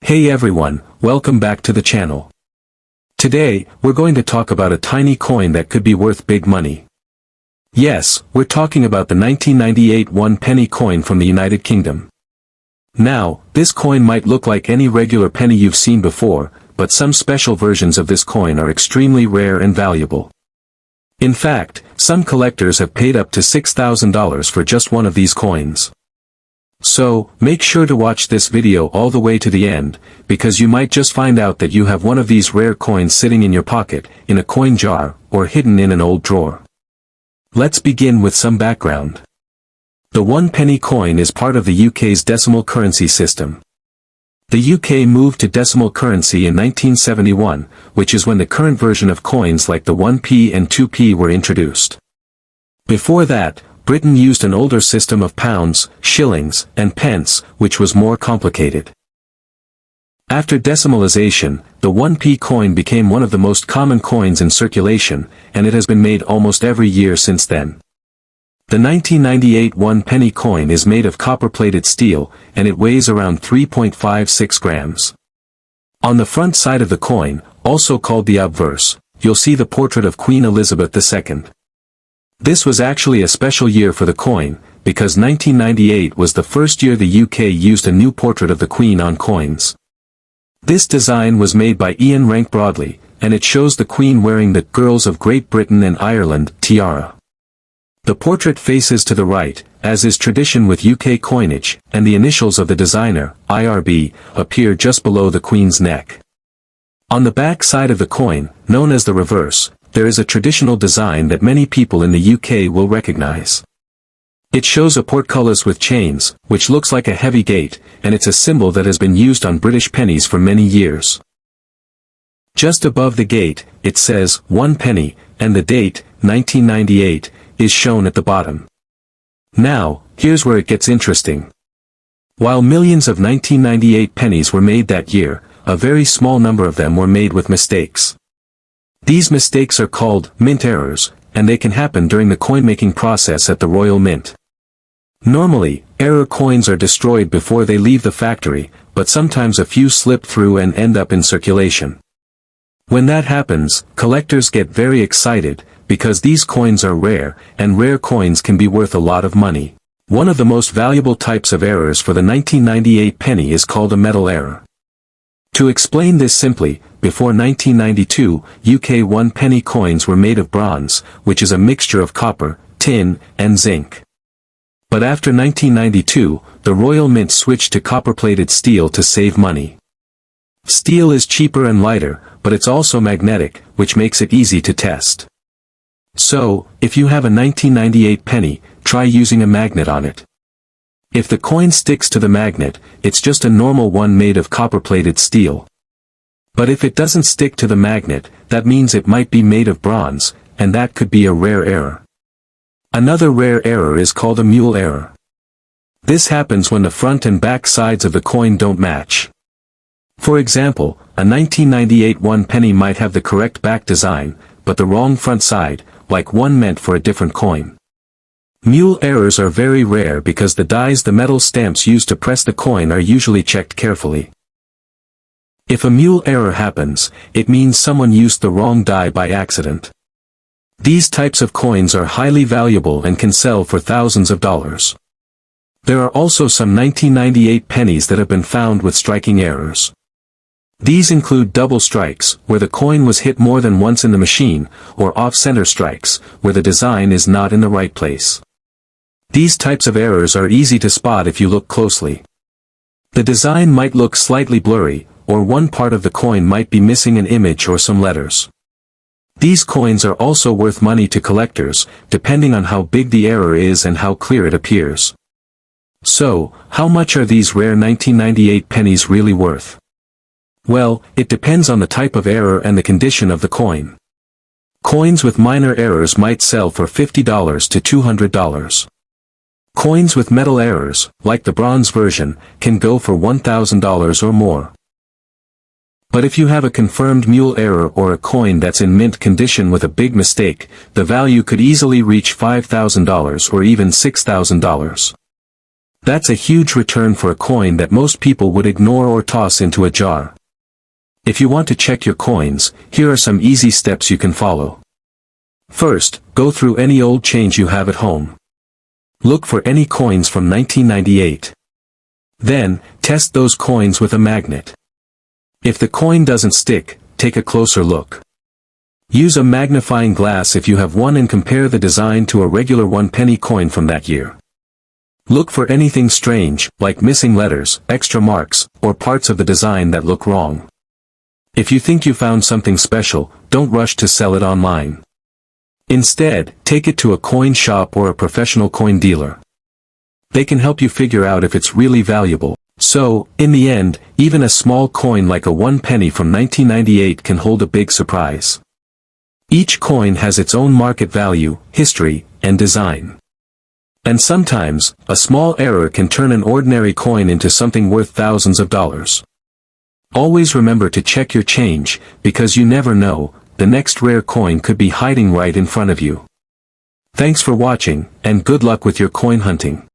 Hey everyone, welcome back to the channel. Today, we're going to talk about a tiny coin that could be worth big money. Yes, we're talking about the 1998 one-penny coin from the United Kingdom. Now, this coin might look like any regular penny you've seen before, but some special versions of this coin are extremely rare and valuable. In fact, some collectors have paid up to $6,000 for just one of these coins. So, make sure to watch this video all the way to the end, because you might just find out that you have one of these rare coins sitting in your pocket, in a coin jar, or hidden in an old drawer. Let's begin with some background. The one-penny coin is part of the UK's decimal currency system. The UK moved to decimal currency in 1971, which is when the current version of coins like the 1p and 2p were introduced. Before that, Britain used an older system of pounds, shillings, and pence, which was more complicated. After decimalization, the 1p coin became one of the most common coins in circulation, and it has been made almost every year since then. The 1998 one-penny coin is made of copper-plated steel, and it weighs around 3.56 grams. On the front side of the coin, also called the obverse, you'll see the portrait of Queen Elizabeth II. This was actually a special year for the coin, because 1998 was the first year the UK used a new portrait of the Queen on coins. This design was made by Ian Rank Broadley, and it shows the Queen wearing the Girls of Great Britain and Ireland tiara. The portrait faces to the right, as is tradition with UK coinage, and the initials of the designer, IRB, appear just below the Queen's neck. On the back side of the coin, known as the reverse, there is a traditional design that many people in the UK will recognize. It shows a portcullis with chains, which looks like a heavy gate, and it's a symbol that has been used on British pennies for many years. Just above the gate, it says, 1 penny, and the date, 1998, is shown at the bottom. Now, here's where it gets interesting. While millions of 1998 pennies were made that year, a very small number of them were made with mistakes. These mistakes are called mint errors, and they can happen during the coin-making process at the Royal Mint. Normally, error coins are destroyed before they leave the factory, but sometimes a few slip through and end up in circulation. When that happens, collectors get very excited, because these coins are rare, and rare coins can be worth a lot of money. One of the most valuable types of errors for the 1998 penny is called a metal error. To explain this simply, before 1992, UK one-penny coins were made of bronze, which is a mixture of copper, tin, and zinc. But after 1992, the Royal Mint switched to copper-plated steel to save money. Steel is cheaper and lighter, but it's also magnetic, which makes it easy to test. So, if you have a 1998 penny, try using a magnet on it. If the coin sticks to the magnet, it's just a normal one made of copper-plated steel. But if it doesn't stick to the magnet, that means it might be made of bronze, and that could be a rare error. Another rare error is called a mule error. This happens when the front and back sides of the coin don't match. For example, a 1998 one penny might have the correct back design, but the wrong front side, like one meant for a different coin. Mule errors are very rare because the dies the metal stamps used to press the coin are usually checked carefully. If a mule error happens, it means someone used the wrong die by accident. These types of coins are highly valuable and can sell for thousands of dollars. There are also some 1998 pennies that have been found with striking errors. These include double strikes, where the coin was hit more than once in the machine, or off-center strikes, where the design is not in the right place. These types of errors are easy to spot if you look closely. The design might look slightly blurry, or one part of the coin might be missing an image or some letters. These coins are also worth money to collectors, depending on how big the error is and how clear it appears. So, how much are these rare 1998 pennies really worth? Well, it depends on the type of error and the condition of the coin. Coins with minor errors might sell for $50 to $200. Coins with metal errors, like the bronze version, can go for $1,000 or more. But if you have a confirmed mule error or a coin that's in mint condition with a big mistake, the value could easily reach $5,000 or even $6,000. That's a huge return for a coin that most people would ignore or toss into a jar. If you want to check your coins, here are some easy steps you can follow. First, go through any old change you have at home. Look for any coins from 1998. Then, test those coins with a magnet. If the coin doesn't stick, take a closer look. Use a magnifying glass if you have one and compare the design to a regular 1-penny coin from that year. Look for anything strange, like missing letters, extra marks, or parts of the design that look wrong. If you think you found something special, don't rush to sell it online. Instead, take it to a coin shop or a professional coin dealer. They can help you figure out if it's really valuable. So, in the end, even a small coin like a 1-penny from 1998 can hold a big surprise. Each coin has its own market value, history, and design. And sometimes, a small error can turn an ordinary coin into something worth thousands of dollars. Always remember to check your change, because you never know, the next rare coin could be hiding right in front of you. Thanks for watching, and good luck with your coin hunting.